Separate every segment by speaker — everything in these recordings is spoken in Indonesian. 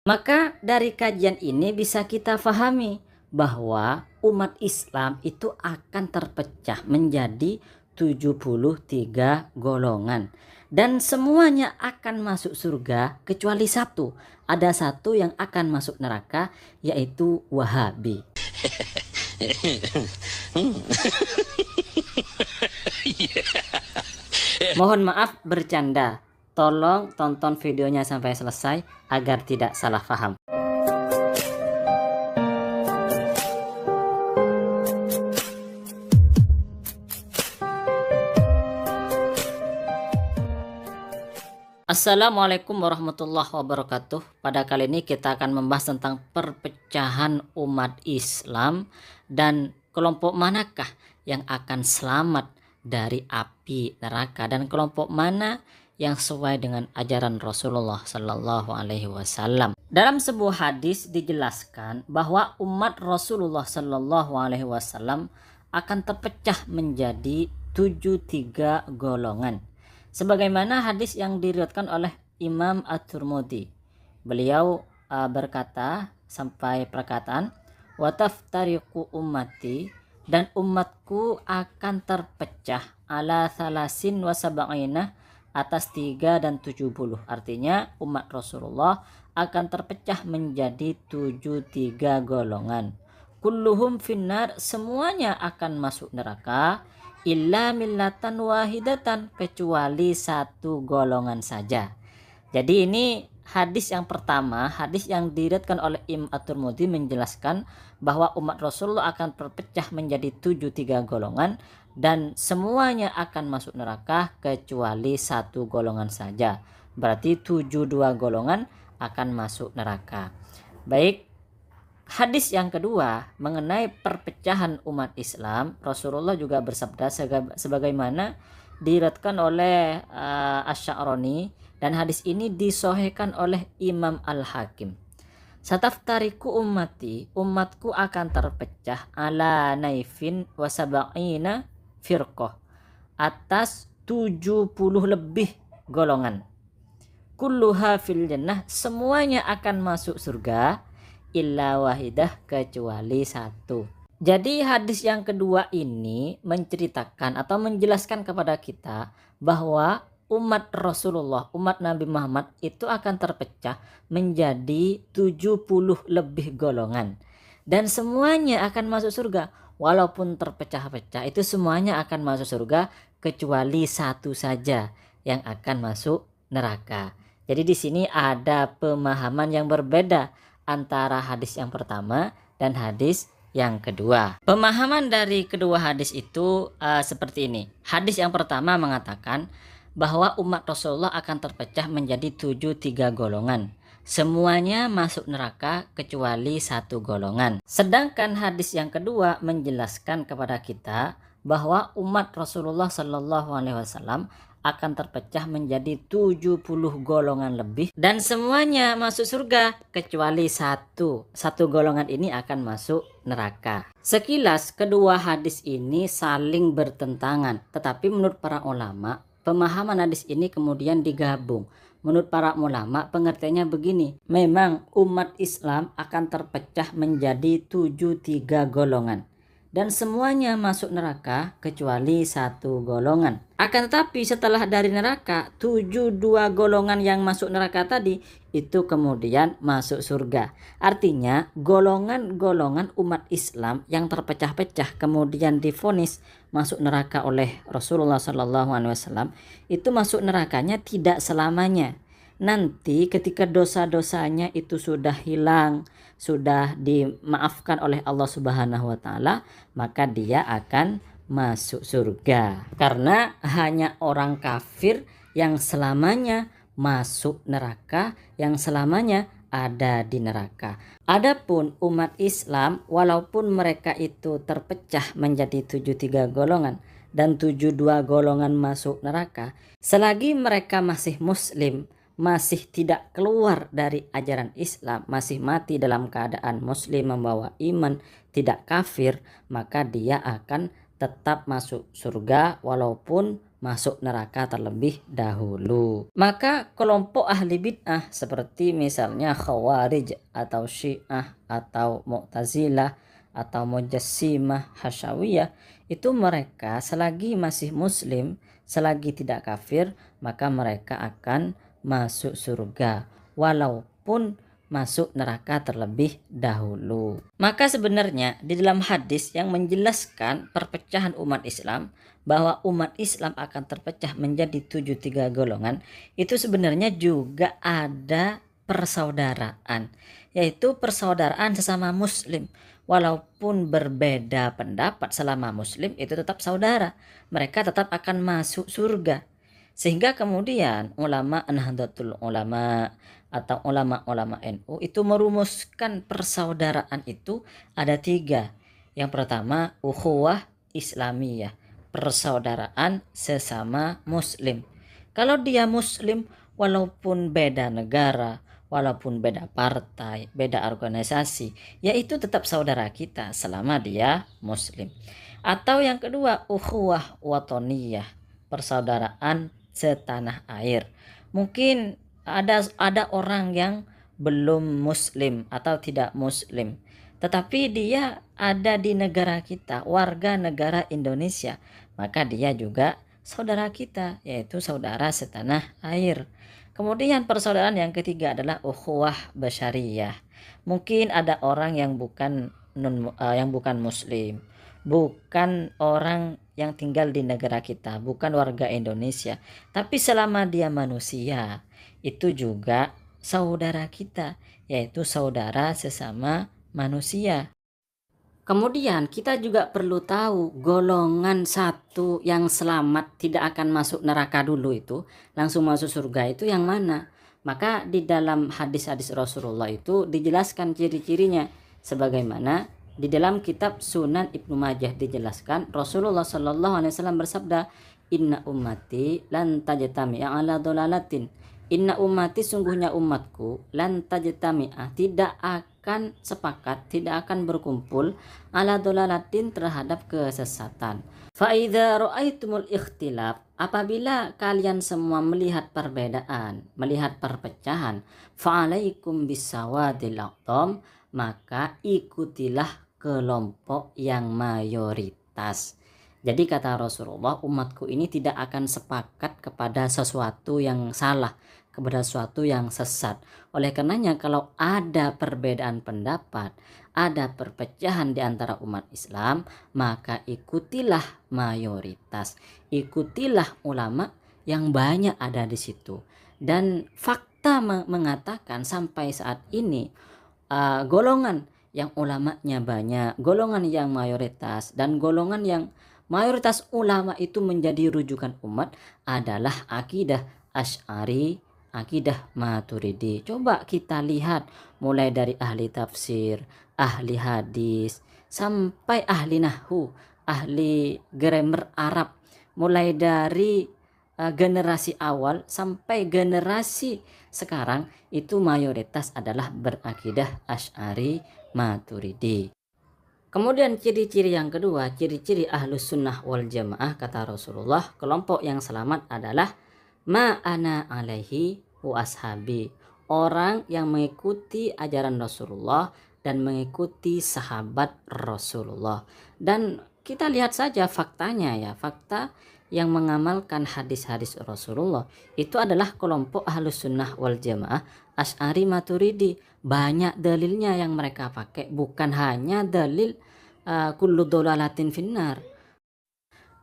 Speaker 1: Maka dari kajian ini bisa kita pahami bahwa umat Islam itu akan terpecah menjadi 73 golongan. Dan semuanya akan masuk surga kecuali satu. Ada satu yang akan masuk neraka, yaitu Wahabi. Mohon maaf bercanda. Tolong tonton videonya sampai selesai agar tidak salah paham. Assalamualaikum warahmatullahi wabarakatuh. Pada kali ini kita akan membahas tentang perpecahan umat Islam dan kelompok manakah yang akan selamat dari api neraka dan kelompok mana yang sesuai dengan ajaran Rasulullah Sallallahu Alaihi Wasallam. Dalam sebuah hadis dijelaskan bahwa umat Rasulullah Sallallahu Alaihi Wasallam akan terpecah menjadi 73 golongan. Sebagaimana hadis yang diriwayatkan oleh Imam At-Tirmidzi. Beliau berkata sampai perkataan wa taftariqu ummati, dan umatku akan terpecah ala salasin wa sab'ina, atas 3 dan 70. Artinya umat Rasulullah akan terpecah menjadi 73 golongan. Kulluhum finnar, semuanya akan masuk neraka, illa millatan wahidatan, kecuali satu golongan saja. Jadi ini hadis yang pertama, hadis yang diriwayatkan oleh Imam At-Tirmidzi menjelaskan bahwa umat Rasulullah akan terpecah menjadi 73 golongan dan semuanya akan masuk neraka kecuali satu golongan saja. Berarti 72 golongan akan masuk neraka. Baik, hadis yang kedua mengenai perpecahan umat Islam, Rasulullah juga bersabda sebagaimana diriwayatkan oleh Asy-Sya'rani, dan hadis ini disahihkan oleh Imam Al-Hakim. Sataftariku ummati, umatku akan terpecah ala naifin wa sab'ina firqah, atas 70 lebih golongan. Kulluha fil jannah, semuanya akan masuk surga, illa wahidah, kecuali satu. Jadi hadis yang kedua ini menceritakan atau menjelaskan kepada kita bahwa umat Rasulullah, umat Nabi Muhammad itu akan terpecah menjadi 70 lebih golongan. Dan semuanya akan masuk surga. Walaupun terpecah-pecah, itu semuanya akan masuk surga kecuali satu saja yang akan masuk neraka. Jadi di sini ada pemahaman yang berbeda antara hadis yang pertama dan hadis yang kedua. Pemahaman dari kedua hadis itu seperti ini. Hadis yang pertama mengatakan bahwa umat Rasulullah akan terpecah menjadi 73 golongan. Semuanya masuk neraka kecuali satu golongan. Sedangkan hadis yang kedua menjelaskan kepada kita bahwa umat Rasulullah Sallallahu Alaihi Wasallam akan terpecah menjadi 70 golongan lebih dan semuanya masuk surga kecuali satu golongan ini akan masuk neraka. Sekilas kedua hadis ini saling bertentangan, tetapi menurut para ulama pemahaman hadis ini kemudian digabung. Menurut para ulama pengertiannya begini, memang umat Islam akan terpecah menjadi 73 golongan dan semuanya masuk neraka kecuali satu golongan. Akan tetapi setelah dari neraka, 72 golongan yang masuk neraka tadi itu kemudian masuk surga. Artinya golongan-golongan umat Islam yang terpecah-pecah kemudian divonis masuk neraka oleh Rasulullah SAW, itu masuk nerakanya tidak selamanya. Nanti ketika dosa-dosanya itu sudah hilang, sudah dimaafkan oleh Allah Subhanahu wa taala, maka dia akan masuk surga. Karena hanya orang kafir yang selamanya masuk neraka, yang selamanya ada di neraka. Adapun umat Islam, walaupun mereka itu terpecah menjadi 73 golongan dan 72 golongan masuk neraka, selagi mereka masih muslim, masih tidak keluar dari ajaran Islam, masih mati dalam keadaan muslim membawa iman, tidak kafir, maka dia akan tetap masuk surga walaupun masuk neraka terlebih dahulu. Maka kelompok ahli bid'ah seperti misalnya Khawarij atau Syiah atau Mu'tazilah atau Mujassimah, Hasyawiyah, itu mereka selagi masih muslim, selagi tidak kafir, maka mereka akan masuk surga walaupun masuk neraka terlebih dahulu. Maka sebenarnya di dalam hadis yang menjelaskan perpecahan umat Islam, bahwa umat Islam akan terpecah menjadi 73 golongan, itu sebenarnya juga ada persaudaraan, yaitu persaudaraan sesama muslim. Walaupun berbeda pendapat, selama muslim itu tetap saudara, mereka tetap akan masuk surga. Sehingga kemudian ulama Nahdlatul Ulama atau ulama-ulama NU itu merumuskan persaudaraan itu ada 3. Yang pertama, ukhuwah Islamiyah, persaudaraan sesama muslim. Kalau dia muslim, walaupun beda negara, walaupun beda partai, beda organisasi, yaitu tetap saudara kita selama dia muslim. Atau yang kedua, ukhuwah watoniyah, persaudaraan setanah air. Mungkin ada orang yang belum muslim atau tidak muslim, tetapi dia ada di negara kita, warga negara Indonesia, maka dia juga saudara kita, yaitu saudara setanah air. Kemudian persaudaraan yang ketiga adalah ukhuwah basyariyah. Mungkin ada orang yang bukan muslim, bukan orang yang tinggal di negara kita, bukan warga Indonesia, tapi selama dia manusia, itu juga saudara kita, yaitu saudara sesama manusia. Kemudian kita juga perlu tahu golongan satu yang selamat tidak akan masuk neraka dulu itu, langsung masuk surga itu yang mana? Maka di dalam hadis-hadis Rasulullah itu dijelaskan ciri-cirinya, sebagaimana di dalam kitab Sunan Ibnu Majah dijelaskan Rasulullah Shallallahu Alaihi Wasallam bersabda, Inna ummati lan tajtami'a ala dolalatin. Inna ummati, sungguhnya umatku, lan tajtami'a, tidak akan sepakat, tidak akan berkumpul, ala dolalatin, terhadap kesesatan. Fa'idha ra'aitumul ikhtilaf, apabila kalian semua melihat perbedaan, melihat perpecahan, fa'alaikum bisawadil aqdam, maka ikutilah kelompok yang mayoritas. Jadi kata Rasulullah, umatku ini tidak akan sepakat kepada sesuatu yang salah, kepada sesuatu yang sesat. Oleh karenanya kalau ada perbedaan pendapat, ada perpecahan di antara umat Islam, maka ikutilah mayoritas, ikutilah ulama yang banyak ada di situ. Dan fakta mengatakan sampai saat ini golongan yang ulamanya banyak, golongan yang mayoritas, dan golongan yang mayoritas ulama itu menjadi rujukan umat adalah akidah Asy'ari, akidah Maturidi. Coba kita lihat mulai dari ahli tafsir, ahli hadis, sampai ahli nahwu, ahli grammar Arab, mulai dari generasi awal sampai generasi sekarang itu mayoritas adalah berakidah Asy'ari Maturidi. Kemudian ciri-ciri yang kedua, ciri-ciri ahlus sunnah wal jamaah, kata Rasulullah, kelompok yang selamat adalah ma'ana alaihi wa ashabi, orang yang mengikuti ajaran Rasulullah dan mengikuti sahabat Rasulullah. Dan kita lihat saja faktanya ya, fakta yang mengamalkan hadis-hadis Rasulullah itu adalah kelompok ahlus sunnah wal jamaah Asy'ari Maturidi. Banyak dalilnya yang mereka pakai, bukan hanya dalil kullu dolalatin finnar.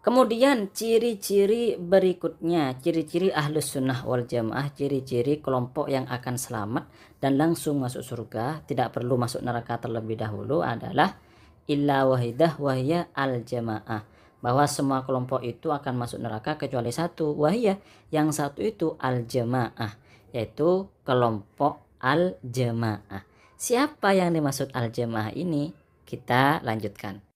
Speaker 1: Kemudian ciri-ciri berikutnya, ciri-ciri ahlus sunnah wal jamaah, ciri-ciri kelompok yang akan selamat dan langsung masuk surga, tidak perlu masuk neraka terlebih dahulu, adalah illa wahidah wahya al jamaah, bahwa semua kelompok itu akan masuk neraka kecuali satu, wahya, yang satu itu al jamaah, yaitu kelompok al jamaah. Siapa yang dimaksud al jamaah ini? Kita lanjutkan.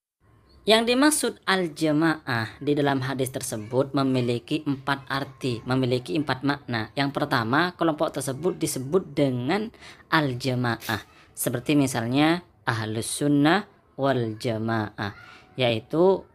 Speaker 1: Yang dimaksud al-jamaah di dalam hadis tersebut memiliki 4 arti, memiliki 4 makna. Yang pertama, kelompok tersebut disebut dengan al-jamaah, seperti misalnya ahlus sunnah wal jamaah, yaitu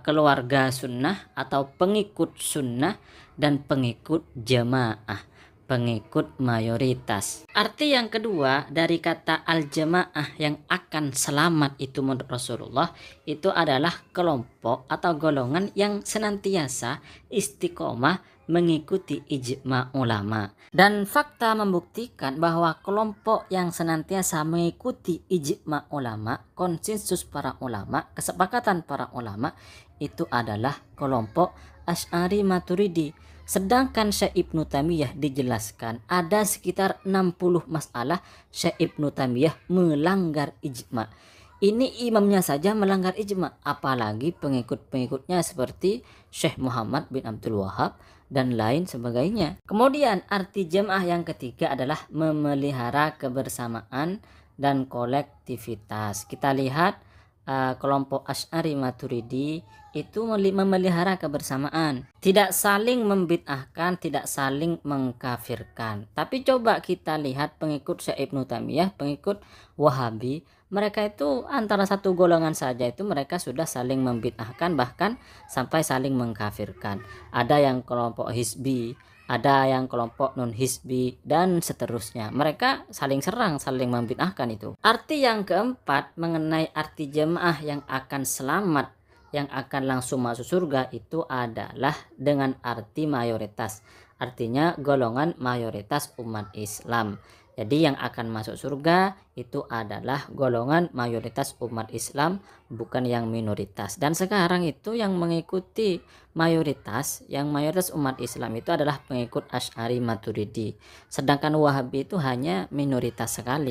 Speaker 1: keluarga sunnah atau pengikut sunnah dan pengikut jamaah, pengikut mayoritas. Arti yang kedua dari kata al-jamaah yang akan selamat itu menurut Rasulullah itu adalah kelompok atau golongan yang senantiasa istiqomah mengikuti ijma ulama. Dan fakta membuktikan bahwa kelompok yang senantiasa mengikuti ijma ulama, konsensus para ulama, kesepakatan para ulama itu adalah kelompok Asy'ari Maturidi. Sedangkan Syekh Ibnu Taimiyah dijelaskan ada sekitar 60 masalah Syekh Ibnu Taimiyah melanggar ijma. Ini imamnya saja melanggar ijma, apalagi pengikut-pengikutnya seperti Syekh Muhammad bin Abdul Wahab dan lain sebagainya. Kemudian arti jamaah yang ketiga adalah memelihara kebersamaan dan kolektivitas. Kita lihat kelompok Asy'ari Maturidi itu memelihara kebersamaan, tidak saling membid'ahkan, tidak saling mengkafirkan. Tapi coba kita lihat pengikut Syekh Ibnu Taimiyah, pengikut Wahabi, mereka itu antara satu golongan saja itu mereka sudah saling membid'ahkan, bahkan sampai saling mengkafirkan. Ada yang kelompok hizbi, ada yang kelompok non hizbi, dan seterusnya. Mereka saling serang, saling membid'ahkan itu. Arti yang keempat mengenai arti jemaah yang akan selamat, yang akan langsung masuk surga itu adalah dengan arti mayoritas. Artinya golongan mayoritas umat Islam. Jadi yang akan masuk surga itu adalah golongan mayoritas umat Islam, bukan yang minoritas. Dan sekarang itu yang mengikuti mayoritas, yang mayoritas umat Islam itu adalah pengikut Asy'ari Maturidi. Sedangkan Wahabi itu hanya minoritas sekali.